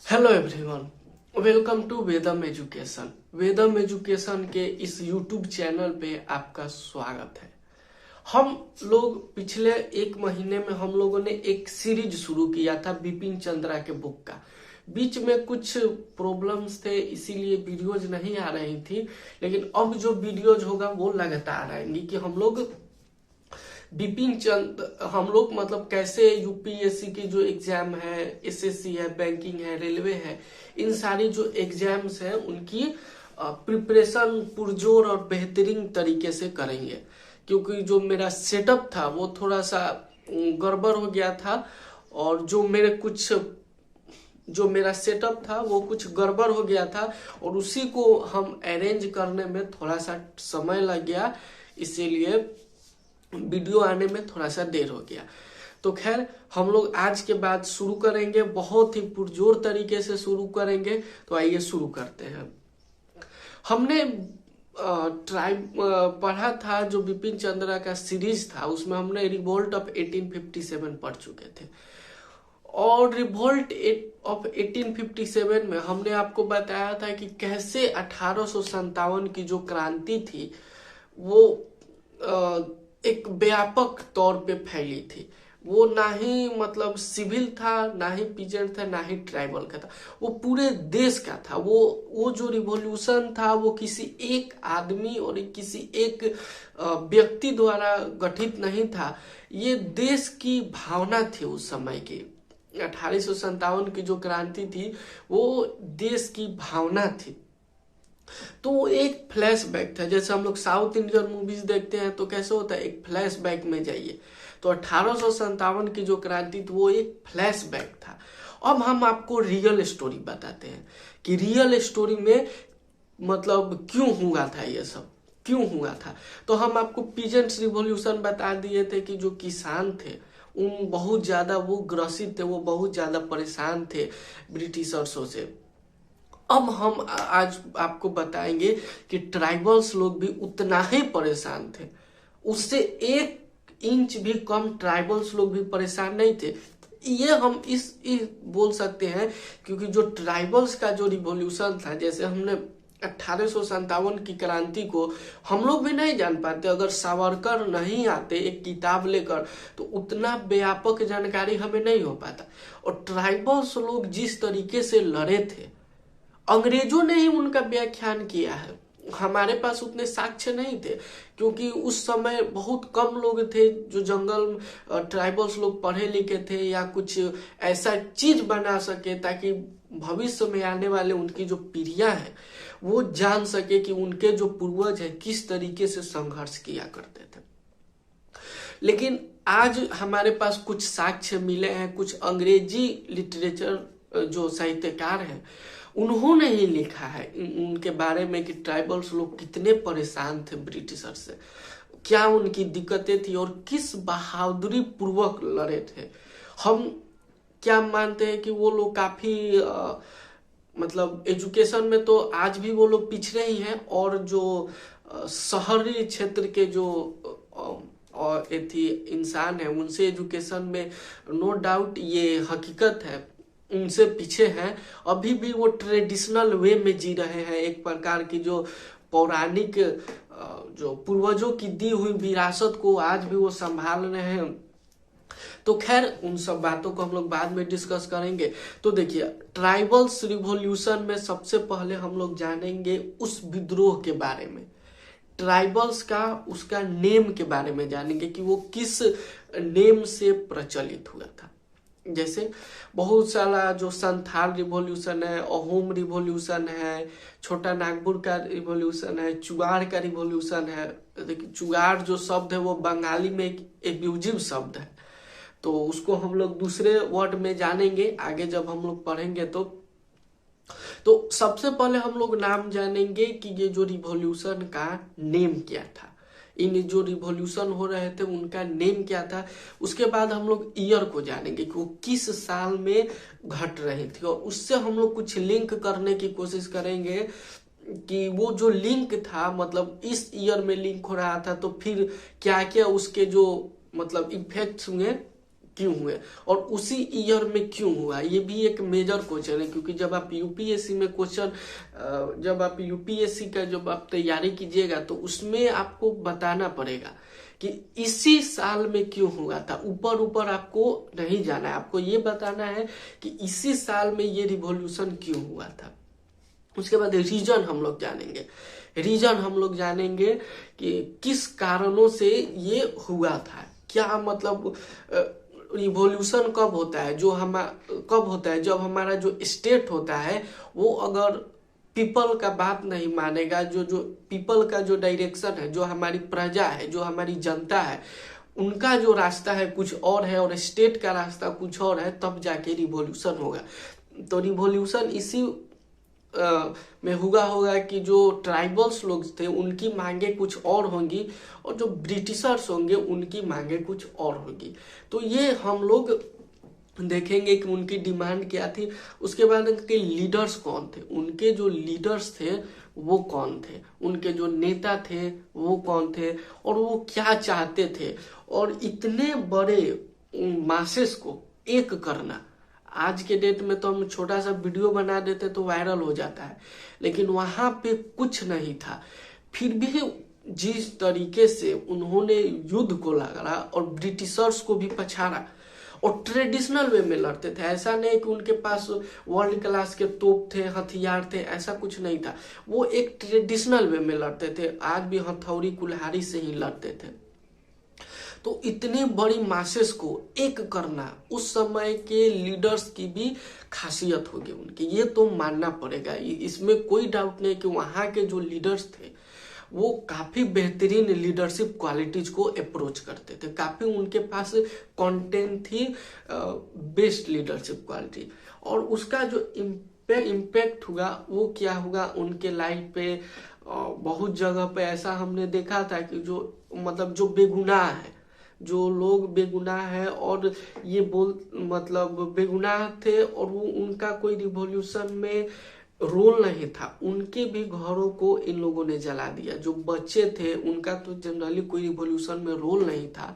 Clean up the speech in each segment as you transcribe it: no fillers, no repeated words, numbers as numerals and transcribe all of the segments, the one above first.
Hello everyone, welcome to Vedam education. Vedam education के इस YouTube channel पे आपका स्वागत है। हम लोग पिछले एक महीने में हम लोगों ने एक सीरीज शुरू किया था बिपिन चंद्रा के बुक का। बीच में कुछ प्रॉब्लम्स थे, इसीलिए वीडियोज नहीं आ रही थी, लेकिन अब जो वीडियोज होगा वो लगातार आएंगी कि हम लोग मतलब कैसे यूपीएससी की जो एग्जाम है, एसएससी है, बैंकिंग है, रेलवे है, इन सारी जो एग्जाम्स है उनकी प्रिपरेशन पुरजोर और बेहतरीन तरीके से करेंगे। क्योंकि जो मेरा सेटअप था वो थोड़ा सा गड़बड़ हो गया था, और जो मेरा सेटअप था वो कुछ गड़बड़ हो गया था, और उसी को हम अरेंज करने में थोड़ा सा समय लग गया, इसीलिए वीडियो आने में थोड़ा सा देर हो गया। तो खैर, हम लोग आज के बाद शुरू करेंगे, बहुत ही पुरजोर तरीके से शुरू करेंगे। तो आइए शुरू करते हैं। हमने पढ़ा था जो बिपिन चंद्रा का सीरीज था, उसमें हमने रिवोल्ट ऑफ 1857 पढ़ चुके थे। और रिवोल्ट ऑफ 1857 में हमने आपको बताया था कि कैसे 1857 की जो क्रांति थी वो एक व्यापक तौर पे फैली थी। वो ना ही मतलब सिविल था, ना ही पीजेंट था, ना ही ट्राइबल का था, वो पूरे देश का था। वो जो रिवॉल्यूशन था वो किसी एक आदमी और किसी एक व्यक्ति द्वारा गठित नहीं था, ये देश की भावना थी उस समय की। 1857 की जो क्रांति थी वो देश की भावना थी। तो वो एक फ्लैशबैक था। जैसे हम लोग साउथ इंडियन मूवीज देखते हैं तो कैसे होता है, एक फ्लैशबैक में जाइए। तो 1857 की जो क्रांति थी वो एक फ्लैशबैक था। अब हम आपको रियल स्टोरी बताते हैं कि रियल स्टोरी में मतलब क्यों हुआ था, ये सब क्यों हुआ था। तो हम आपको पीजेंट्स रिवॉल्यूशन बता दिए थे कि जो किसान थे उन बहुत ज्यादा वो ग्रसित थे, वो बहुत ज्यादा परेशान थे ब्रिटिशर्सों से। अब हम आज आपको बताएंगे कि ट्राइबल्स लोग भी उतना ही परेशान थे, उससे 1 इंच भी कम ट्राइबल्स लोग भी परेशान नहीं थे। ये हम इस बोल सकते हैं क्योंकि जो ट्राइबल्स का जो रिवॉल्यूशन था, जैसे हमने 1857 की क्रांति को हम लोग भी नहीं जान पाते अगर सावरकर नहीं आते एक किताब लेकर, तो उतना व्यापक जानकारी हमें नहीं हो पाता। और ट्राइबल्स लोग जिस तरीके से लड़े थे, अंग्रेजों ने ही उनका व्याख्यान किया है। हमारे पास उतने साक्ष्य नहीं थे क्योंकि उस समय बहुत कम लोग थे जो जंगल ट्राइबल्स लोग पढ़े लिखे थे या कुछ ऐसा चीज बना सके ताकि भविष्य में आने वाले उनकी जो पीढ़ियां हैं वो जान सके कि उनके जो पूर्वज है किस तरीके से संघर्ष किया करते थे। लेकिन आज हमारे पास कुछ साक्ष्य मिले हैं, कुछ अंग्रेजी लिटरेचर जो साहित्यकार हैं उन्होंने ही लिखा है उनके बारे में कि ट्राइबल्स लोग कितने परेशान थे ब्रिटिशर से, क्या उनकी दिक्कतें थी और किस बहादुरी पूर्वक लड़े थे। हम क्या मानते हैं कि वो लोग काफी मतलब एजुकेशन में तो आज भी वो लोग पिछड़े ही हैं, और जो शहरी क्षेत्र के जो और थी इंसान है उनसे एजुकेशन में नो डाउट ये हकीकत है, उनसे पीछे हैं। अभी भी वो ट्रेडिशनल वे में जी रहे हैं, एक प्रकार की जो पौराणिक जो पूर्वजों की दी हुई विरासत को आज भी वो संभाल रहे हैं। तो खैर, उन सब बातों को हम लोग बाद में डिस्कस करेंगे। तो देखिए, ट्राइबल्स रिवॉल्यूशन में सबसे पहले हम लोग जानेंगे उस विद्रोह के बारे में, ट्राइबल्स का उसका नेम के बारे में जानेंगे कि वो किस नेम से प्रचलित हुआ था। जैसे बहुत सारा जो संथाल रिवॉल्यूशन है, अहोम रिवॉल्यूशन है, छोटा नागपुर का रिवॉल्यूशन है, चुगाड़ का रिवॉल्यूशन है। देखिए, चुगाड़ जो शब्द है वो बंगाली में एक एब्यूजिव शब्द है, तो उसको हम लोग दूसरे वर्ड में जानेंगे आगे जब हम लोग पढ़ेंगे। तो सबसे पहले हम लोग नाम जानेंगे कि ये जो रिवॉल्यूशन का नेम क्या था, इन जो रिवॉल्यूशन हो रहे थे उनका नेम क्या था। उसके बाद हम लोग ईयर को जानेंगे कि वो किस साल में घट रही थी, और उससे हम लोग कुछ लिंक करने की कोशिश करेंगे कि वो जो लिंक था मतलब इस ईयर में लिंक हो रहा था, तो फिर क्या क्या उसके जो मतलब इफेक्ट्स हुए क्यों हुए और उसी ईयर में क्यों हुआ, ये भी एक मेजर क्वेश्चन है। क्योंकि जब आप यूपीएससी में क्वेश्चन, जब आप यूपीएससी का जब आप तैयारी कीजिएगा तो उसमें आपको बताना पड़ेगा कि इसी साल में क्यों हुआ था। ऊपर ऊपर आपको नहीं जाना है, आपको ये बताना है कि इसी साल में ये रिवॉल्यूशन क्यों हुआ था। उसके बाद रीजन हम लोग जानेंगे, रीजन हम लोग जानेंगे कि किस कारणों से ये हुआ था, क्या मतलब रिवॉल्यूशन कब होता है, कब होता है जब हमारा जो स्टेट होता है वो अगर पीपल का बात नहीं मानेगा, जो पीपल का जो डायरेक्शन है, जो हमारी प्रजा है, जो हमारी जनता है, उनका जो रास्ता है कुछ और है और स्टेट का रास्ता कुछ और है, तब जाके रिवॉल्यूशन होगा। तो रिवॉल्यूशन इसी में होगा कि जो ट्राइबल्स लोग थे उनकी मांगे कुछ और होंगी और जो ब्रिटिशर्स होंगे उनकी मांगे कुछ और होंगी। तो ये हम लोग देखेंगे कि उनकी डिमांड क्या थी। उसके बाद उनके लीडर्स कौन थे, उनके जो लीडर्स थे वो कौन थे, उनके जो नेता थे वो कौन थे और वो क्या चाहते थे। और इतने बड़े मासेस को एक करना, आज के डेट में तो हम छोटा सा वीडियो बना देते तो वायरल हो जाता है, लेकिन वहां पे कुछ नहीं था। फिर भी जिस तरीके से उन्होंने युद्ध को लड़ा और ब्रिटिशर्स को भी पछाड़ा और ट्रेडिशनल वे में लड़ते थे, ऐसा नहीं कि उनके पास वर्ल्ड क्लास के तोप थे, हथियार थे, ऐसा कुछ नहीं था। वो एक ट्रेडिशनल वे में लड़ते थे, आज भी हथौड़ी कुल्हाड़ी से ही लड़ते थे। तो इतनी बड़ी मासेस को एक करना उस समय के लीडर्स की भी खासियत होगी उनकी, ये तो मानना पड़ेगा। इसमें कोई डाउट नहीं कि वहां के जो लीडर्स थे वो काफी बेहतरीन लीडरशिप क्वालिटीज को अप्रोच करते थे, काफी उनके पास कंटेंट थी, बेस्ट लीडरशिप क्वालिटी। और उसका जो इम्पैक्ट हुआ वो क्या हुआ उनके लाइफ पे, बहुत जगह पे ऐसा हमने देखा था कि जो मतलब जो बेगुनाह है, जो लोग बेगुनाह है और ये मतलब बेगुनाह थे और वो उनका कोई रिवॉल्यूशन में रोल नहीं था, उनके भी घरों को इन लोगों ने जला दिया। जो बच्चे थे उनका तो जनरली कोई रिवॉल्यूशन में रोल नहीं था,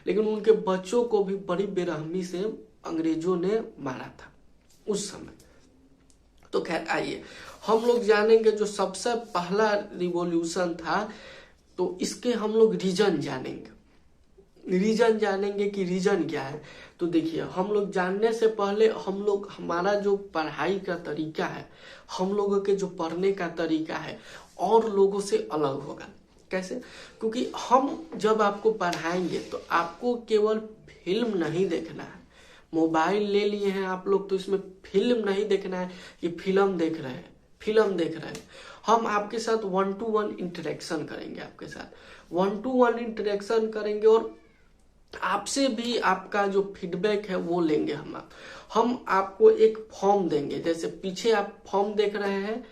लेकिन उनके बच्चों को भी बड़ी बेरहमी से अंग्रेजों ने मारा था उस समय। तो खैर आइए हम लोग जानेंगे जो सबसे पहला रिवॉल्यूशन था, तो इसके हम लोग रीजन जानेंगे। रीजन जानेंगे कि रीजन क्या है। तो देखिए, हम लोग जानने से पहले हम लोग, हमारा जो पढ़ाई का तरीका है, हम लोगों के जो पढ़ने का तरीका है और लोगों से अलग होगा। कैसे? क्योंकि हम जब आपको पढ़ाएंगे तो आपको केवल फिल्म नहीं देखना है। मोबाइल ले लिए हैं आप लोग तो इसमें फिल्म नहीं देखना है कि फिल्म देख रहे हैं, फिल्म देख रहे हैं। हम आपके साथ 1-to-1 इंटरेक्शन करेंगे, आपके साथ 1-to-1 इंटरेक्शन करेंगे और आपसे भी आपका जो फीडबैक है वो लेंगे हम आपको एक फॉर्म देंगे, जैसे पीछे आप फॉर्म देख रहे हैं,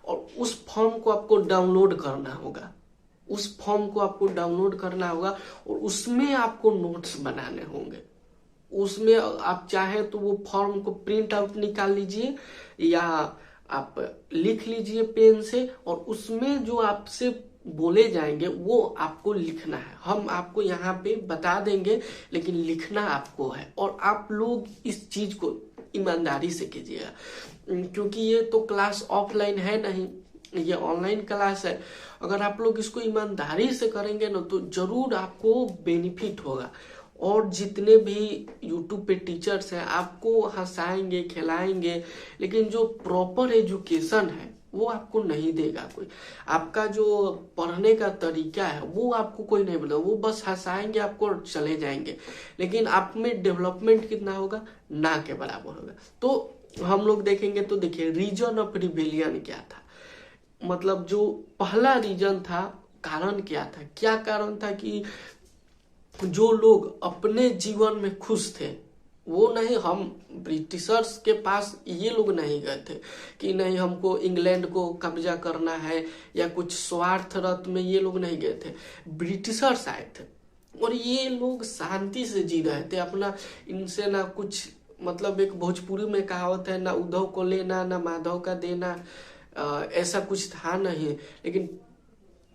और उस फॉर्म को आपको डाउनलोड करना होगा, उस फॉर्म को आपको डाउनलोड करना होगा और उसमें आपको नोट्स बनाने होंगे। उसमें आप चाहें तो वो फॉर्म को प्रिंट आउट निकाल लीजिए या आप लिख लीजिए पेन से, और उसमें जो आपसे बोले जाएंगे वो आपको लिखना है। हम आपको यहाँ पे बता देंगे लेकिन लिखना आपको है, और आप लोग इस चीज को ईमानदारी से कीजिएगा, क्योंकि ये तो क्लास ऑफलाइन है नहीं, ये ऑनलाइन क्लास है। अगर आप लोग इसको ईमानदारी से करेंगे ना तो जरूर आपको बेनिफिट होगा। और जितने भी यूट्यूब पे टीचर्स हैं आपको हंसाएंगे, खिलाएंगे, लेकिन जो प्रॉपर एजुकेशन है वो आपको नहीं देगा कोई। आपका जो पढ़ने का तरीका है वो आपको कोई नहीं बोलेगा, वो बस हंसाएंगे आपको और चले जाएंगे, लेकिन आप में डेवलपमेंट कितना होगा, ना के बराबर होगा। तो हम लोग देखेंगे तो देखिए, रीजन ऑफ रिबेलियन क्या था, मतलब जो पहला रीजन था, कारण क्या था, क्या कारण था कि जो लोग अपने जीवन में खुश थे वो नहीं, हम ब्रिटिशर्स के पास ये लोग नहीं गए थे कि नहीं हमको इंग्लैंड को कब्जा करना है या कुछ स्वार्थ रत में ये लोग नहीं गए थे। ब्रिटिशर्स आए थे और ये लोग शांति से जी रहे थे अपना, इनसे ना कुछ मतलब, एक भोजपुरी में कहावत है, ना उद्धव को लेना ना माधव का देना, ऐसा कुछ था नहीं। लेकिन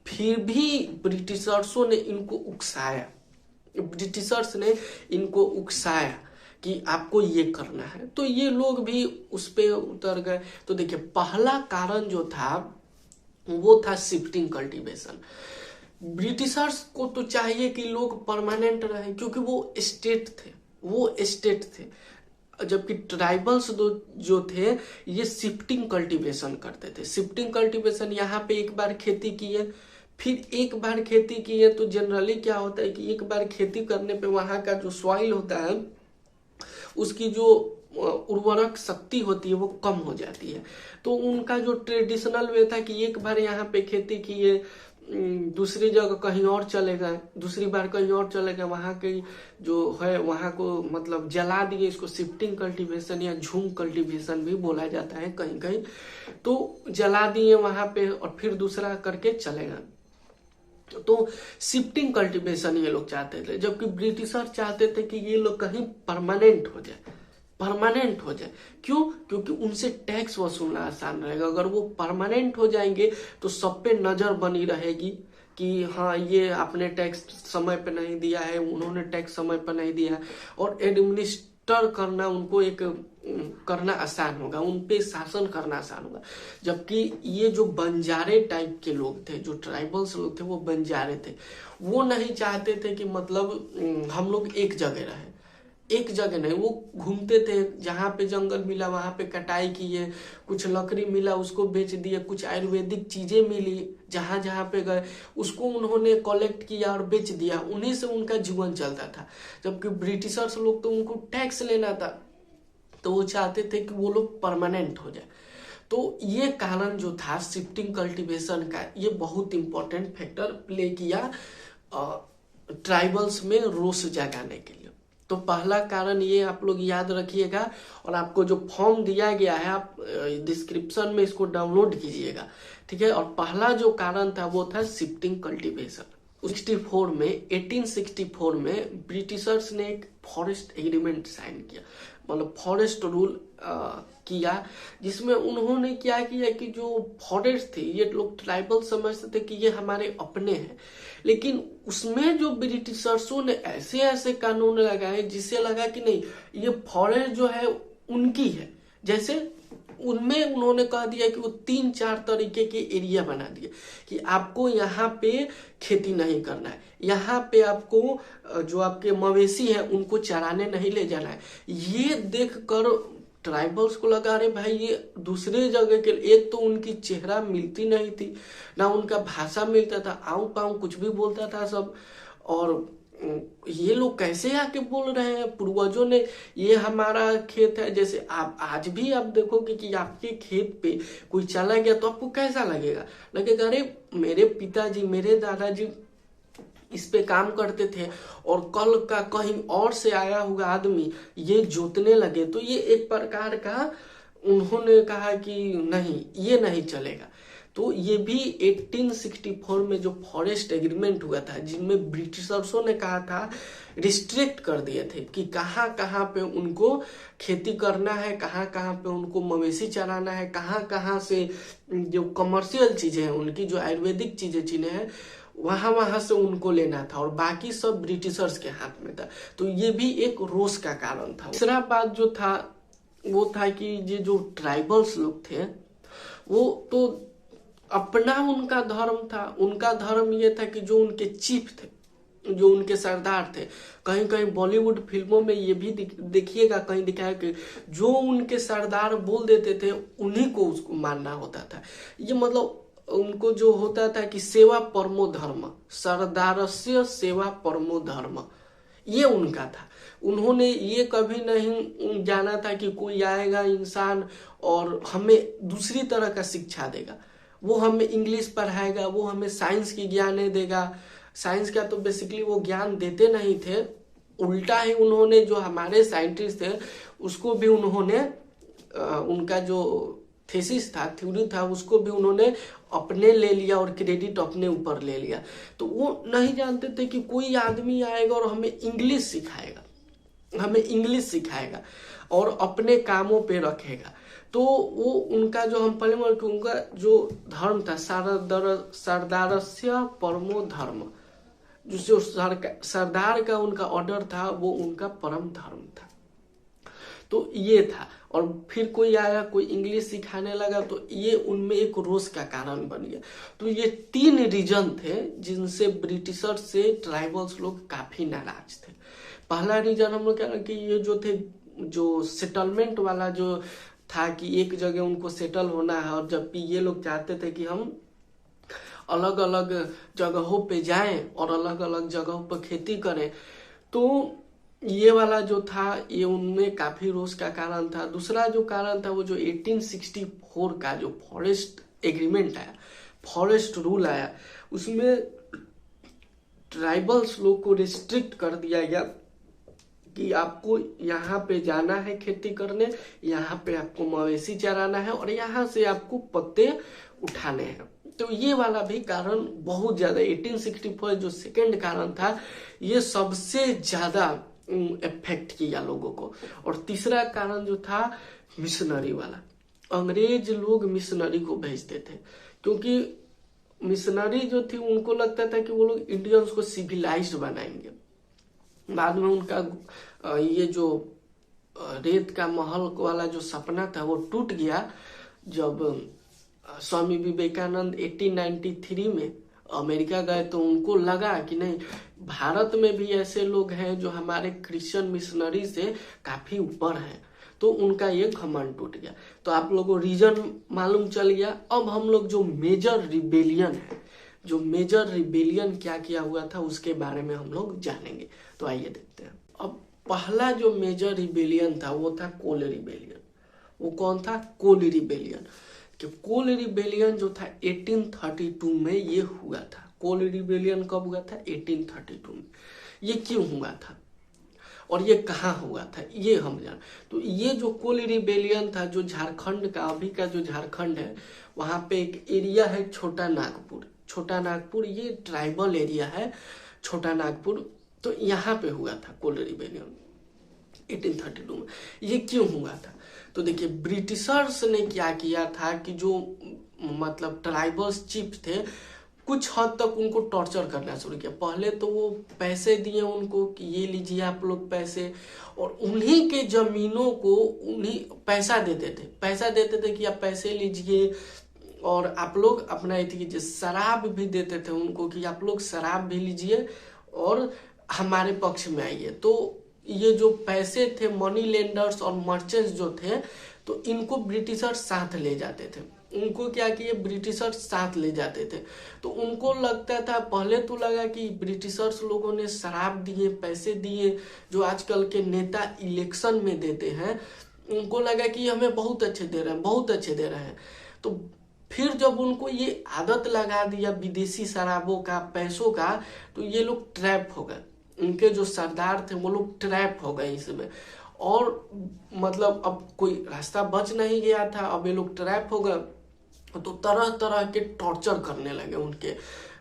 फिर भी ब्रिटिशर्सों ने इनको उकसाया, ब्रिटिशर्स ने इनको उकसाया कि आपको ये करना है, तो ये लोग भी उस पे उतर गए। तो देखिए पहला कारण जो था वो था शिफ्टिंग कल्टीवेशन। ब्रिटिशर्स को तो चाहिए कि लोग परमानेंट रहे, क्योंकि वो स्टेट थे, जबकि ट्राइबल्स जो थे ये शिफ्टिंग कल्टीवेशन करते थे। शिफ्टिंग कल्टीवेशन, यहाँ पे एक बार खेती किए फिर एक बार खेती किए, तो जनरली क्या होता है कि एक बार खेती करने पे वहाँ का जो सॉइल होता है उसकी जो उर्वरक शक्ति होती है वो कम हो जाती है। तो उनका जो ट्रेडिशनल वे था कि एक बार यहाँ पे खेती किए, दूसरी जगह कहीं और चले गए, दूसरी बार कहीं और चले गए, वहाँ के जो है वहाँ को मतलब जला दिए। इसको शिफ्टिंग कल्टीवेशन या झूम कल्टीवेशन भी बोला जाता है कहीं कहीं। तो जला दिए वहाँ पे और फिर दूसरा करके चले गए। तो शिफ्टिंग कल्टीवेशन ये लोग चाहते थे, जबकि ब्रिटिशर चाहते थे कि ये लोग कहीं परमानेंट हो जाए। क्यों? क्योंकि उनसे टैक्स वसूलना आसान रहेगा। अगर वो परमानेंट हो जाएंगे तो सब पे नजर बनी रहेगी कि हाँ ये आपने टैक्स समय पे नहीं दिया है, उन्होंने टैक्स समय पे नहीं दिया है, और एडमिनिस्टर करना उनको एक करना आसान होगा, उन पे शासन करना आसान होगा। जबकि ये जो बंजारे टाइप के लोग थे, जो ट्राइबल्स लोग थे, वो बंजारे थे, वो नहीं चाहते थे कि मतलब हम लोग एक जगह रहे, एक जगह नहीं, वो घूमते थे, जहाँ पे जंगल मिला वहां पे कटाई किए, कुछ लकड़ी मिला उसको बेच दिए, कुछ आयुर्वेदिक चीजें मिली जहां जहां पे गए उसको उन्होंने कलेक्ट किया और बेच दिया, उन्हीं से उनका जीवन चलता था। जबकि ब्रिटिशर्स लोग तो उनको टैक्स लेना था, तो वो चाहते थे कि वो लोग परमानेंट हो जाए। तो ये कारण जो था शिफ्टिंग कल्टीवेशन का, ये बहुत इंपॉर्टेंट फैक्टर प्ले किया ट्राइबल्स में रोष जगाने के लिए। तो पहला कारण ये आप लोग याद रखिएगा, और आपको जो फॉर्म दिया गया है आप डिस्क्रिप्शन में इसको डाउनलोड कीजिएगा, ठीक है। और पहला जो कारण था वो था शिफ्टिंग कल्टीवेशन। 1864 में ब्रिटिशर्स ने एक फॉरेस्ट एग्रीमेंट साइन किया, मतलब फॉरेस्ट रूल किया, जिसमें उन्होंने क्या किया कि जो फॉरेस्ट थे ये लोग ट्राइबल समझते थे कि ये हमारे अपने हैं, लेकिन उसमें जो ब्रिटिशर्सों ने ऐसे ऐसे कानून लगाए जिससे लगा कि नहीं ये फॉरेस्ट जो है उनकी है। जैसे उनमें उन्होंने कह दिया कि वो 3-4 तरीके के एरिया बना दिए कि आपको यहाँ पे खेती नहीं करना है, यहाँ पे आपको जो आपके मवेशी हैं उनको चराने नहीं ले जाना है। ये देखकर ट्राइबल्स को लगा रहे भाई ये दूसरे जगह के, एक तो उनकी चेहरा मिलती नहीं थी, ना उनका भाषा मिलता था, आऊ पाऊ कुछ भी बोलता था सब, और ये लोग कैसे आके बोल रहे हैं, पूर्वजों ने ये हमारा खेत है। जैसे आप आज भी आप देखोगे कि आपके खेत पे कोई चला गया तो आपको कैसा लगेगा, लगेगा अरे मेरे पिताजी मेरे दादाजी इस पे काम करते थे और कल का कहीं और से आया हुआ आदमी ये जोतने लगे, तो ये एक प्रकार का उन्होंने कहा कि नहीं ये नहीं चलेगा। तो ये भी 1864 में जो फॉरेस्ट एग्रीमेंट हुआ था, जिनमें ब्रिटिशर्सों ने कहा था, रिस्ट्रिक्ट कर दिए थे कि कहाँ कहाँ पे उनको खेती करना है, कहाँ कहाँ पे उनको मवेशी चराना है, कहाँ कहाँ से जो कमर्शियल चीजें हैं उनकी, जो आयुर्वेदिक चीजें हैं वहां से उनको लेना था, और बाकी सब ब्रिटिशर्स के हाथ में था। तो ये भी एक रोष का कारण था। तीसरा बात जो था वो था कि ये जो ट्राइबल्स लोग थे वो तो अपना उनका धर्म था, उनका धर्म ये था कि जो उनके चीफ थे, जो उनके सरदार थे, कहीं कहीं बॉलीवुड फिल्मों में ये भी देखिएगा कहीं दिखाया कि जो उनके सरदार बोल देते थे उन्हीं को उसको मानना होता था। ये मतलब उनको जो होता था कि सेवा परमो धर्म, सरदारस्य सेवा परमो धर्म, ये उनका था। उन्होंने ये कभी नहीं जाना था कि कोई आएगा इंसान और हमें दूसरी तरह का शिक्षा देगा, वो हमें इंग्लिश पढ़ाएगा, वो हमें साइंस की ज्ञान देगा। साइंस का तो बेसिकली वो ज्ञान देते नहीं थे, उल्टा ही उन्होंने जो हमारे साइंटिस्ट थे उसको भी उन्होंने उनका जो थीसिस था, थ्योरी था, उसको भी उन्होंने अपने ले लिया और क्रेडिट अपने ऊपर ले लिया। तो वो नहीं जानते थे कि कोई आदमी आएगा और हमें इंग्लिश सिखाएगा और अपने कामों पे रखेगा। तो वो उनका जो हम पहले उनका जो धर्म था सरदारस्य परमो धर्म, जो सरदार का उनका ऑर्डर था वो उनका परम धर्म था। तो ये था। और फिर कोई आया, कोई इंग्लिश सिखाने लगा, तो ये उनमें एक रोष का कारण बन गया। तो ये 3 रीजन थे जिनसे ब्रिटिशर से ट्राइबल्स लोग काफी नाराज थे। पहला रीजन हम लोग क्या कि ये जो थे, जो सेटलमेंट वाला जो था कि एक जगह उनको सेटल होना है, और जबकि ये लोग चाहते थे कि हम अलग अलग जगहों पे जाएं और अलग अलग जगहों पर खेती करें। तो ये वाला जो था ये उनमें काफी रोष का कारण था। दूसरा जो कारण था वो जो 1864 का जो फॉरेस्ट एग्रीमेंट आया, फॉरेस्ट रूल आया, उसमें ट्राइबल्स लोग को रिस्ट्रिक्ट कर दिया गया कि आपको यहाँ पे जाना है खेती करने, यहाँ पे आपको मवेशी चराना है और यहाँ से आपको पत्ते उठाने हैं। तो ये वाला भी कारण बहुत ज्यादा 1864 जो सेकंड कारण था ये सबसे ज्यादा इफेक्ट किया लोगों को। और तीसरा कारण जो था मिशनरी वाला, अंग्रेज लोग मिशनरी को भेजते थे क्योंकि मिशनरी जो थी उनको लगता था कि वो लोग इंडियंस को सिविलाइज्ड बनाएंगे। बाद में उनका ये जो रेत का महल वाला जो सपना था वो टूट गया जब स्वामी विवेकानंद 1893 में अमेरिका गए। तो उनको लगा कि नहीं, भारत में भी ऐसे लोग हैं जो हमारे क्रिश्चियन मिशनरी से काफी ऊपर हैं। तो उनका ये घमंड टूट गया। तो आप लोगों को रीजन मालूम चल गया। अब हम लोग जो मेजर रिबेलियन है, जो मेजर रिबेलियन क्या किया हुआ था उसके बारे में हम लोग जानेंगे। तो आइए देखते हैं। अब पहला जो मेजर रिबेलियन था वो था कोल रिबेलियन। वो कौन था? कोल रिबेलियन। कि कोल रिबेलियन जो था 1832 में ये हुआ था। कोल रिबेलियन कब हुआ था? 1832 में। ये क्यों हुआ था और ये कहाँ हुआ था ये हम जान। तो ये जो कोल रिबेलियन था जो झारखंड का, अभी का जो झारखंड है, वहां पे एक एरिया है छोटा नागपुर। छोटा नागपुर ये ट्राइबल एरिया है, छोटा नागपुर। तो यहाँ पे हुआ था कोल रिबेलियन 1832 में। ये क्यों हुआ था? तो देखिए, ब्रिटिशर्स ने क्या किया था कि जो मतलब ट्राइबल्स चीफ थे कुछ हद तक उनको टॉर्चर करना शुरू किया। पहले तो वो पैसे दिए उनको कि ये लीजिए आप लोग पैसे, और उन्हीं के जमीनों को उन्हीं पैसा देते थे कि आप पैसे लीजिए और आप लोग अपना कीजिए। शराब भी देते थे उनको कि आप लोग शराब भी लीजिए और हमारे पक्ष में आइए। तो ये जो पैसे थे, मनी लेंडर्स और मर्चेंट्स जो थे, तो इनको ब्रिटिशर्स साथ ले जाते थे। उनको क्या किए, ब्रिटिशर्स साथ ले जाते थे। तो उनको लगता था, पहले तो लगा कि ब्रिटिशर्स लोगों ने शराब दिए, पैसे दिए, जो आजकल के नेता इलेक्शन में देते हैं, उनको लगा कि हमें बहुत अच्छे दे रहे हैं। तो फिर जब उनको ये आदत लगा दिया विदेशी शराबों का, पैसों का, तो ये लोग ट्रैप हो गए। उनके जो सरदार थे वो लोग ट्रैप हो गए इसमें, और मतलब अब कोई रास्ता बच नहीं गया था। अब ये लोग ट्रैप हो गए तो तरह तरह के टॉर्चर करने लगे।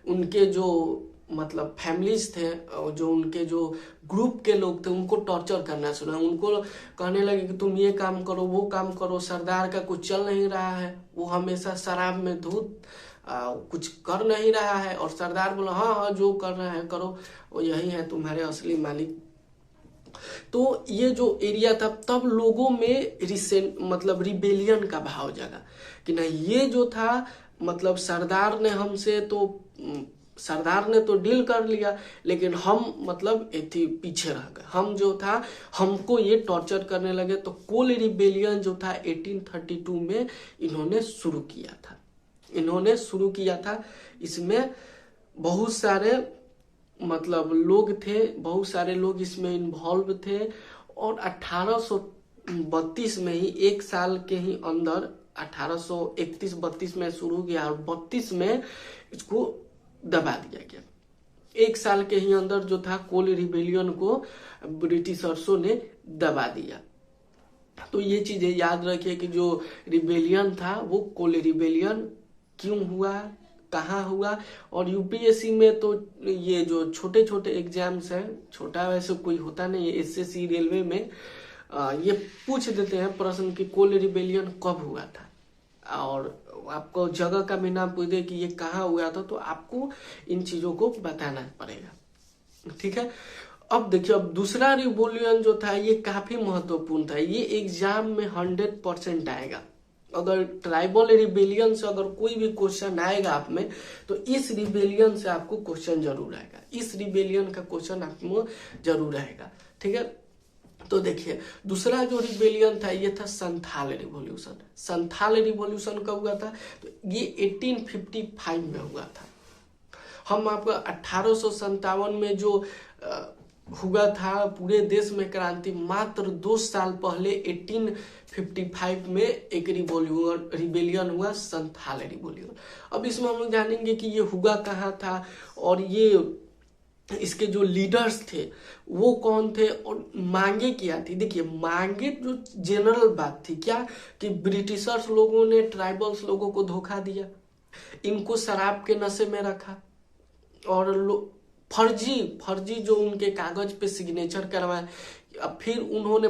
उनके जो मतलब फैमिलीज थे, जो उनके जो ग्रुप के लोग थे, उनको टॉर्चर करना शुरू। उनको कहने लगे कि तुम ये काम करो, वो काम करो। सरदार का कुछ चल नहीं रहा है, वो हमेशा शराब में धुत कुछ कर नहीं रहा है। और सरदार बोला हाँ जो कर रहा है करो, वो यही है तुम्हारे असली मालिक। तो ये जो एरिया था, तब लोगों में मतलब रिबेलियन का भाव जगा कि नहीं, ये जो था मतलब सरदार ने तो डील कर लिया, लेकिन हम मतलब पीछे रह गए। हम जो था, हमको ये टॉर्चर करने लगे। तो कोल रिबेलियन जो था 1832 में इन्होंने शुरू किया था। इसमें बहुत सारे मतलब लोग थे, बहुत सारे लोग इसमें इन्वॉल्व थे। और 1832 में ही, एक साल के ही अंदर, 1831-32 में शुरू किया और 32 में इसको दबा दिया गया। एक साल के ही अंदर जो था कोल रिबेलियन को ब्रिटिशर्सों ने दबा दिया। तो ये चीजें याद रखिए कि जो रिबेलियन था वो कोल रिबेलियन क्यों हुआ, कहाँ हुआ। और यूपीएससी में तो ये जो छोटे छोटे एग्जाम्स हैं, छोटा वैसे कोई होता नहीं है, एसएससी रेलवे में ये पूछ देते हैं प्रश्न कि कोल रिबेलियन कब हुआ था, और आपको जगह का भी नाम पूछ दे कि ये कहाँ हुआ था, तो आपको इन चीजों को बताना पड़ेगा। ठीक है। अब देखिए, अब दूसरा रिवॉल्यूशन जो था ये काफी महत्वपूर्ण था, ये एग्जाम में 100% आएगा। अगर ट्राइबल रिबेलियन से अगर कोई भी क्वेश्चन आएगा आप में, तो इस रिबेलियन से आपको क्वेश्चन जरूर आएगा, इस रिबेलियन का क्वेश्चन आपको जरूर आएगा। ठीक है, तो देखिए दूसरा जो रिबेलियन था ये था संथाल रिवॉल्यूशन। संथाल रिवॉल्यूशन कब हुआ था? तो ये 1855 में हुआ था। हम आपको 1857 में जो हुआ था पूरे देश में क्रांति, मात्र 2 साल पहले 1855 में एक रिबेलियन हुआ, संथाल रिवॉल्यूशन। अब इसमें हम लोग जानेंगे कि ये हुआ कहाँ था और ये इसके जो लीडर्स थे वो कौन थे और मांगे क्या थी। देखिए मांगे जो जनरल बात थी क्या, कि ब्रिटिशर्स लोगों ने ट्राइबल्स लोगों को धोखा दिया, इनको शराब के नशे में रखा और फर्जी जो उनके कागज पे सिग्नेचर करवाए, फिर उन्होंने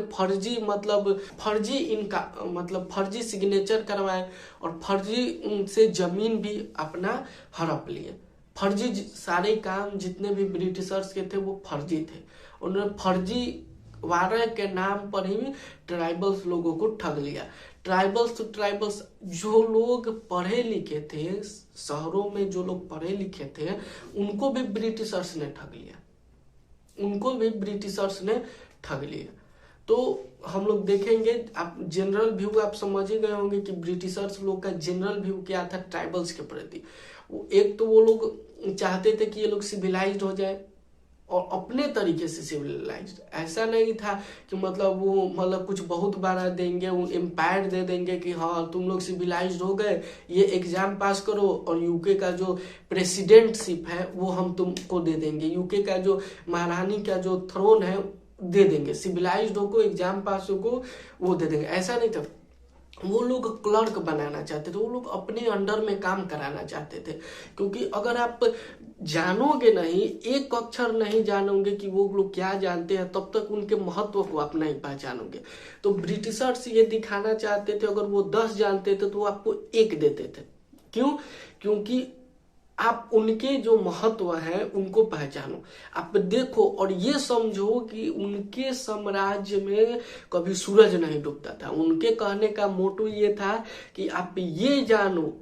फर्जी सिग्नेचर करवाए और फर्जी उनसे जमीन भी अपना हड़प लिए। फर्जी सारे काम जितने भी ब्रिटिशर्स के थे वो फर्जी थे, उन्होंने फर्जी वारे के नाम पर ही ट्राइबल्स लोगों को ठग लिया। ट्राइबल्स जो लोग पढ़े लिखे थे, शहरों में जो लोग पढ़े लिखे थे, उनको भी ब्रिटिशर्स ने ठग लिया। तो हम लोग देखेंगे, आप जनरल व्यू आप समझ ही गए होंगे कि ब्रिटिशर्स लोग का जनरल व्यू क्या था ट्राइबल्स के प्रति। एक तो वो लोग चाहते थे कि ये लोग सिविलाइज्ड हो जाए और अपने तरीके से सिविलाइज्ड, ऐसा नहीं था कि वो कुछ बहुत बड़ा देंगे, वो एम्पायर दे देंगे कि हाँ तुम लोग सिविलाइज्ड हो गए, ये एग्जाम पास करो और यूके का जो प्रेसिडेंटशिप है वो हम तुमको दे देंगे, यूके का जो महारानी का जो थ्रोन है दे देंगे, सिविलाइज्ड हो को एग्जाम पास हो को वो दे देंगे। ऐसा नहीं था, वो लोग क्लर्क बनाना चाहते थे, वो लोग अपने अंडर में काम कराना चाहते थे। क्योंकि अगर आप जानोगे नहीं, एक अक्षर नहीं जानोगे कि वो लोग क्या जानते हैं, तब तक उनके महत्व को आप नहीं पहचानोगे। तो ब्रिटिशर्स ये दिखाना चाहते थे, अगर वो 10 जानते थे तो वो आपको 1 देते थे। क्यों? क्योंकि आप उनके जो महत्व है उनको पहचानो, आप देखो और ये समझो कि उनके साम्राज्य में कभी सूरज नहीं डूबता था। उनके कहने का मोटो ये था कि आप ये जानो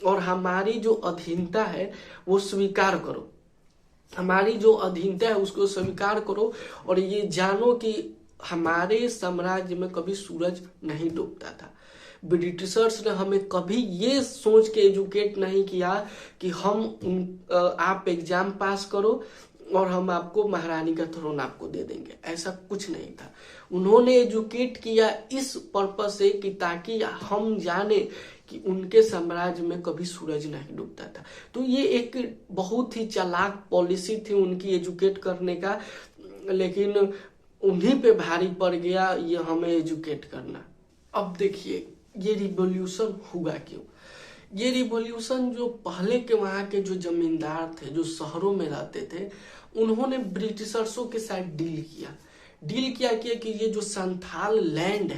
और हमारी जो अधीनता है वो स्वीकार करो, हमारी जो अधीनता है उसको स्वीकार करो और ये जानो कि हमारे साम्राज्य में कभी सूरज नहीं डूबता था। ब्रिटिशर्स ने हमें कभी ये सोच के एजुकेट नहीं किया कि आप एग्जाम पास करो और हम आपको महारानी का थ्रोन आपको दे देंगे, ऐसा कुछ नहीं था। उन्होंने एजुकेट किया इस पर्पस से कि ताकि हम जाने कि उनके साम्राज्य में कभी सूरज नहीं डूबता था। तो ये एक बहुत ही चालाक पॉलिसी थी उनकी एजुकेट करने का, लेकिन उन्हीं पे भारी पड़ गया ये हमें एजुकेट करना। अब देखिए ये रिवॉल्यूशन हुआ क्यों? ये रिवॉल्यूशन जो पहले के वहां के जो जमींदार थे, जो शहरों में रहते थे, उन्होंने ब्रिटिशर्सों के साथ डील किया कि ये जो संथाल लैंड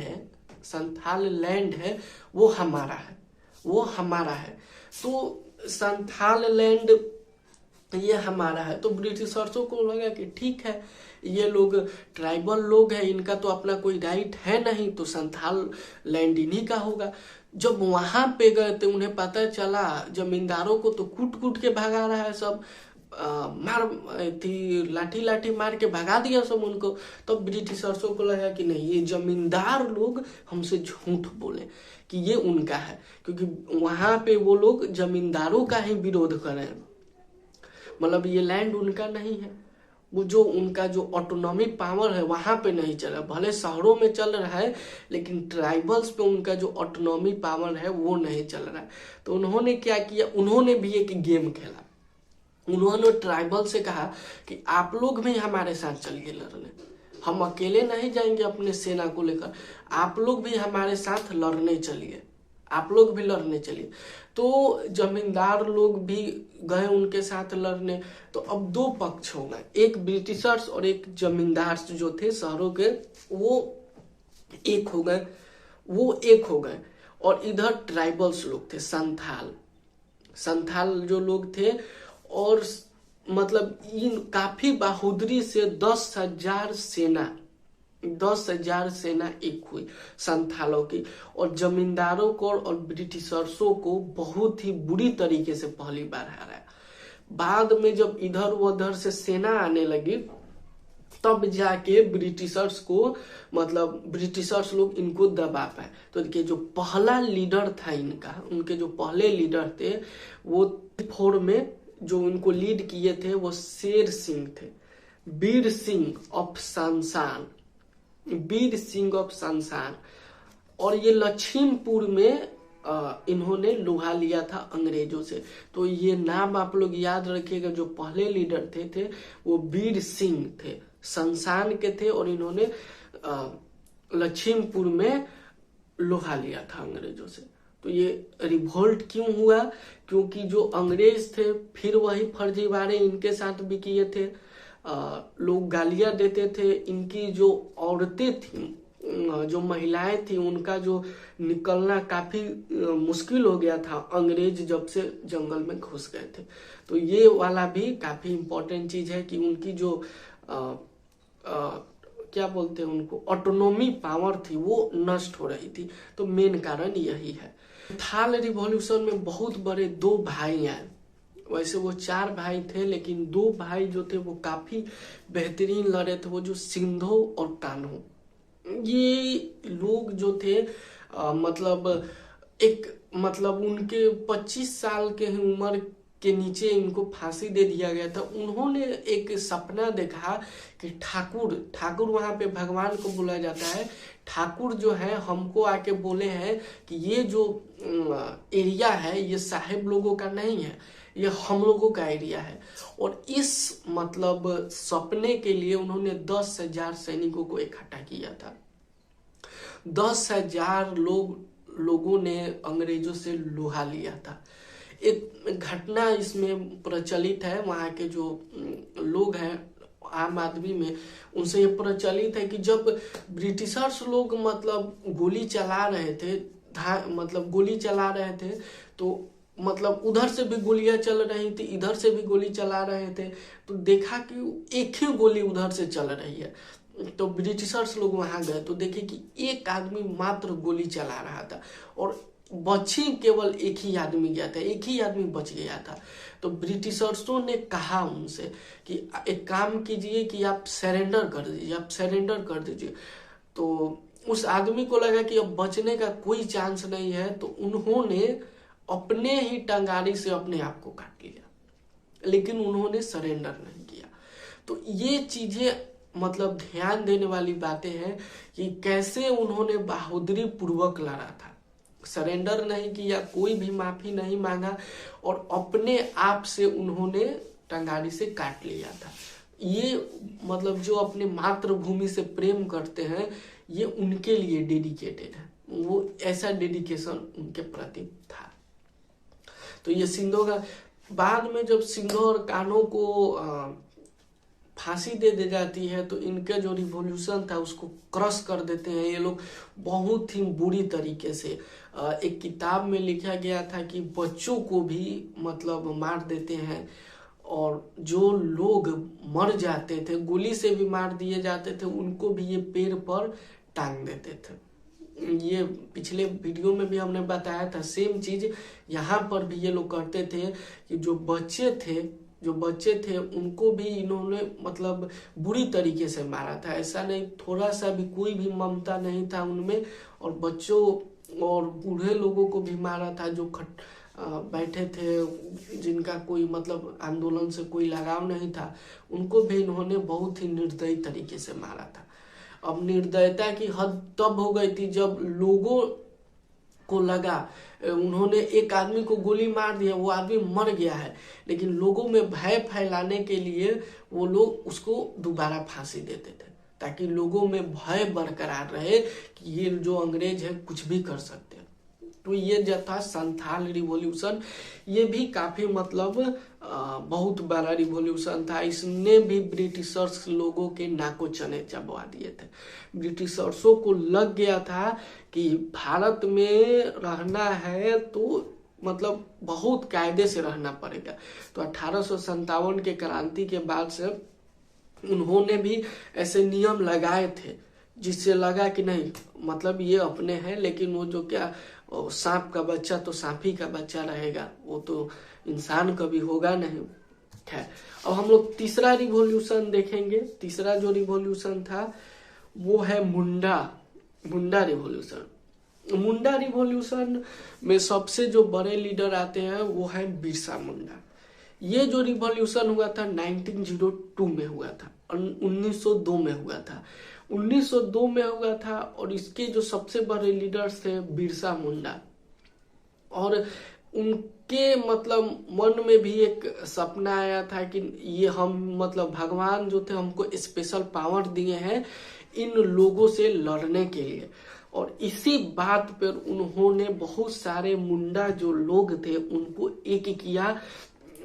है वो हमारा है। तो संथाल लैंड ये हमारा है। तो ब्रिटिशर्सों को लगा कि ठीक है, ये लोग ट्राइबल लोग हैं, इनका तो अपना कोई राइट है नहीं, तो संथाल लैंड इन्हीं का होगा। जब वहां पे गए थे उन्हें पता चला, जमींदारों को तो कूट के भगा रहा है सब, लाठी मार के भगा दिया सब उनको। तो ब्रिटिशर्सों को लगा कि नहीं, ये जमींदार लोग हमसे झूठ बोले कि ये उनका है, क्योंकि वहां पे वो लोग जमींदारों का ही विरोध कर रहे हैं, ये लैंड उनका नहीं है। वो जो उनका जो ऑटोनॉमी पावर है वहां पे नहीं चल रहा, भले शहरों में चल रहा है लेकिन ट्राइबल्स पे उनका जो ऑटोनॉमी पावर है वो नहीं चल रहा है। तो उन्होंने क्या किया, उन्होंने भी एक गेम खेला। उन्होंने ट्राइबल से कहा कि आप लोग भी हमारे साथ चलिए लड़ने, हम अकेले नहीं जाएंगे अपने सेना को लेकर, आप लोग भी हमारे साथ लड़ने चलिए। तो जमींदार लोग भी गए उनके साथ लड़ने। तो अब 2 पक्ष हो गए, एक ब्रिटिशर्स और एक जमींदार जो थे शहरों के, वो एक हो गए। और इधर ट्राइबल्स लोग थे, संथाल जो लोग थे, और मतलब इन काफी बहादुरी से 10,000 सेना एक हुई संथालों की, और जमींदारों को और ब्रिटिशर्सों को बहुत ही बुरी तरीके से पहली बार हराया। बाद में जब इधर उधर से सेना आने लगी तब जाके ब्रिटिशर्स को मतलब ब्रिटिशर्स लोग इनको दबा पाए। तो देखिए जो पहला लीडर था इनका, उनके जो पहले लीडर थे वो 4 में जो उनको लीड किए थे वो शेर सिंह थे, वीर सिंह ऑफ संसान, वीर सिंह ऑफ संसान। और ये लखीमपुर में इन्होंने लोहा लिया था अंग्रेजों से। तो ये नाम आप लोग याद रखिएगा, जो पहले लीडर थे वो वीर सिंह थे, संसान के थे, और इन्होंने लखीमपुर में लोहा लिया था अंग्रेजों से। तो ये रिवोल्ट क्यों हुआ? क्योंकि जो अंग्रेज थे फिर वही फर्जीवाड़े इनके साथ भी किए थे। लोग गालियां देते थे, इनकी जो औरतें थी, जो महिलाएं थी, उनका जो निकलना काफी मुश्किल हो गया था अंग्रेज जब से जंगल में घुस गए थे। तो ये वाला भी काफी इम्पोर्टेंट चीज है कि उनकी जो क्या बोलते हैं उनको, ऑटोनॉमी पावर थी वो नष्ट हो रही थी। तो मेन कारण यही है। थाल रिवॉल्यूशन में बहुत बड़े 2 भाई आए। वैसे वो 4 भाई थे, लेकिन 2 भाई जो थे वो काफी बेहतरीन लड़े थे, वो जो सिंधो और कान्हो। ये लोग जो थे मतलब उनके 25 साल के उम्र के नीचे इनको फांसी दे दिया गया था। उन्होंने एक सपना देखा कि ठाकुर वहां पे भगवान को बोला जाता है, ठाकुर जो है हमको आके बोले हैं कि ये जो एरिया है ये साहेब लोगों का नहीं है, ये हम लोगों का एरिया है। और इस मतलब सपने के लिए उन्होंने 10,000 सैनिकों को इकट्ठा किया था। 10,000 लोगों ने अंग्रेजों से लोहा लिया था। एक घटना इसमें प्रचलित है, वहाँ के जो लोग हैं आम आदमी में, उनसे ये प्रचलित है कि जब ब्रिटिशर्स लोग मतलब गोली चला रहे थे तो मतलब उधर से भी गोलियां चल रही थी, इधर से भी गोली चला रहे थे, तो देखा कि एक ही गोली उधर से चल रही है। तो ब्रिटिशर्स लोग वहां गए तो देखे कि एक आदमी मात्र गोली चला रहा था और बची केवल एक ही आदमी गया था, एक ही आदमी बच गया था। तो ब्रिटिशर्सों ने कहा उनसे कि एक काम कीजिए कि आप सरेंडर कर दीजिए। तो उस आदमी को लगा कि अब बचने का कोई चांस नहीं है, तो उन्होंने अपने ही टंगारी से अपने आप को काट लिया, लेकिन उन्होंने सरेंडर नहीं किया। तो ये चीजें मतलब ध्यान देने वाली बातें हैं कि कैसे उन्होंने बहादुरी पूर्वक लड़ा था, सरेंडर नहीं किया, कोई भी माफी नहीं मांगा और अपने आप से उन्होंने टंगारी से काट लिया था। ये मतलब जो अपने मातृभूमि से प्रेम करते हैं ये उनके लिए डेडिकेटेड है, वो ऐसा डेडिकेशन उनके प्रति था। तो ये सिंधो का बाद में जब सिंधो और कान्हो को फांसी दे जाती है तो इनका जो रिवॉल्यूशन था उसको क्रश कर देते हैं ये लोग बहुत ही बुरी तरीके से। एक किताब में लिखा गया था कि बच्चों को भी मतलब मार देते हैं और जो लोग मर जाते थे, गोली से भी मार दिए जाते थे, उनको भी ये पेड़ पर टांग देते थे। ये पिछले वीडियो में भी हमने बताया था, सेम चीज यहाँ पर भी ये लोग करते थे कि जो बच्चे थे उनको भी इन्होंने मतलब बुरी तरीके से मारा था। ऐसा नहीं, थोड़ा सा भी कोई भी ममता नहीं था उनमें, और बच्चों और बूढ़े लोगों को भी मारा था जो बैठे थे, जिनका कोई मतलब आंदोलन से कोई लगाव नहीं था, उनको भी इन्होंने बहुत ही निर्दयी तरीके से मारा था। अब निर्दयता की हद तब हो गई थी जब लोगों को लगा, उन्होंने एक आदमी को गोली मार दिया, वो आदमी मर गया है, लेकिन लोगों में भय फैलाने के लिए वो लोग उसको दोबारा फांसी देते थे ताकि लोगों में भय बरकरार रहे कि ये जो अंग्रेज है कुछ भी कर सकते हैं। तो ये जो था संथाल रिवॉल्यूशन, ये भी काफी मतलब बहुत बड़ा रिवॉल्यूशन था। इसने भी ब्रिटिशर्स लोगों के नाको चने चबवा दिए थे। ब्रिटिशर्सों को लग गया था कि भारत में रहना है तो मतलब बहुत कायदे से रहना पड़ेगा। तो 1857 के क्रांति के बाद से उन्होंने भी ऐसे नियम लगाए थे, जिससे लगा कि नहीं मतलब ये अपने हैं, लेकिन वो जो क्या सांप का बच्चा तो सांप ही का बच्चा रहेगा, वो तो इंसान कभी होगा नहीं। खैर, अब हम लोग तीसरा रिवॉल्यूशन देखेंगे। तीसरा जो रिवॉल्यूशन था वो है मुंडा रिवॉल्यूशन। मुंडा रिवॉल्यूशन में सबसे जो बड़े लीडर आते हैं वो है बिरसा मुंडा। ये जो रिवॉल्यूशन हुआ था 1902 में हुआ था, 1902 में हुआ था, 1902 में हुआ था। और इसके जो सबसे बड़े लीडर्स थे बिरसा मुंडा, और उनके मतलब मन में भी एक सपना आया था कि ये हम मतलब भगवान जो थे हमको स्पेशल पावर दिए हैं इन लोगों से लड़ने के लिए। और इसी बात पर उन्होंने बहुत सारे मुंडा जो लोग थे उनको एक किया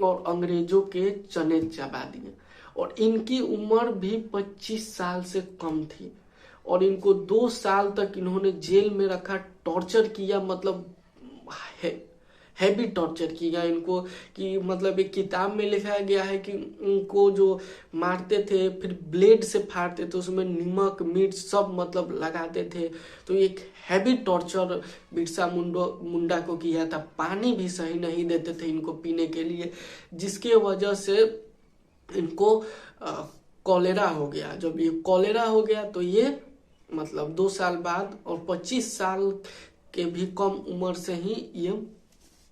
और अंग्रेजों के चने चबा दिए। और इनकी उम्र भी 25 साल से कम थी, और इनको 2 साल तक इन्होंने जेल में रखा, टॉर्चर किया, मतलब हैवी टॉर्चर किया इनको। कि मतलब एक किताब में लिखा गया है कि उनको जो मारते थे फिर ब्लेड से फाड़ते थे, उसमें नमक मिर्च सब मतलब लगाते थे। तो एक हैवी टॉर्चर बिरसा मुंडा को किया था। पानी भी सही नहीं देते थे इनको पीने के लिए, जिसके वजह से इनको कॉलेरा हो गया। जब ये कॉलेरा हो गया तो ये मतलब 2 साल बाद और 25 साल के भी कम उम्र से ही ये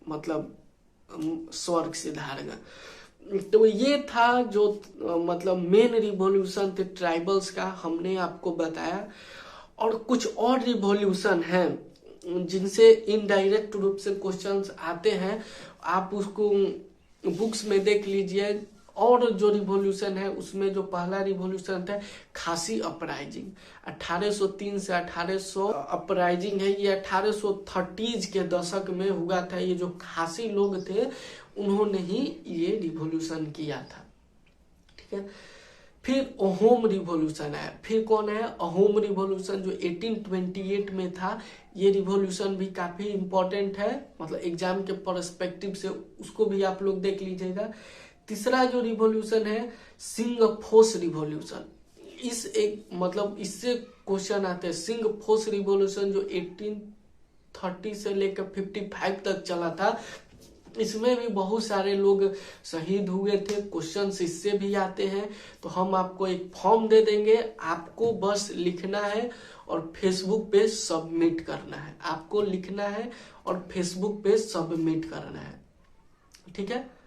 मतलब स्वर्ग सिधार गए। तो ये था जो मतलब मेन रिवॉल्यूशन थे ट्राइबल्स का, हमने आपको बताया। और कुछ और रिवॉल्यूशन हैं जिनसे इनडायरेक्ट रूप से क्वेश्चंस आते हैं, आप उसको बुक्स में देख लीजिए। और जो रिवॉल्यूशन है उसमें जो पहला रिवॉल्यूशन था खासी अपराइजिंग, 1803 से 1800 अपराइजिंग है, ये 1830 के दशक में हुआ था। ये जो खासी लोग थे उन्होंने ही ये रिवॉल्यूशन किया था, ठीक है। फिर अहोम रिवॉल्यूशन आया। फिर कौन है? अहोम रिवॉल्यूशन जो 1828 में था। ये रिवॉल्यूशन भी काफी इंपॉर्टेंट है, मतलब एग्जाम के पर्सपेक्टिव से उसको भी आप लोग देख लीजिएगा। तीसरा जो रिवॉल्यूशन है सिंगफोर्स रिवॉल्यूशन। इस एक मतलब इससे क्वेश्चन आते हैं। सिंगफोर्स रिवॉल्यूशन जो 1830 से लेकर 55 तक चला था, इसमें भी बहुत सारे लोग शहीद हुए थे। क्वेश्चंस इससे भी आते हैं। तो हम आपको एक फॉर्म दे देंगे, आपको बस लिखना है और फेसबुक पे सबमिट करना है। आपको लिखना है और फेसबुक पे सबमिट करना है, ठीक है।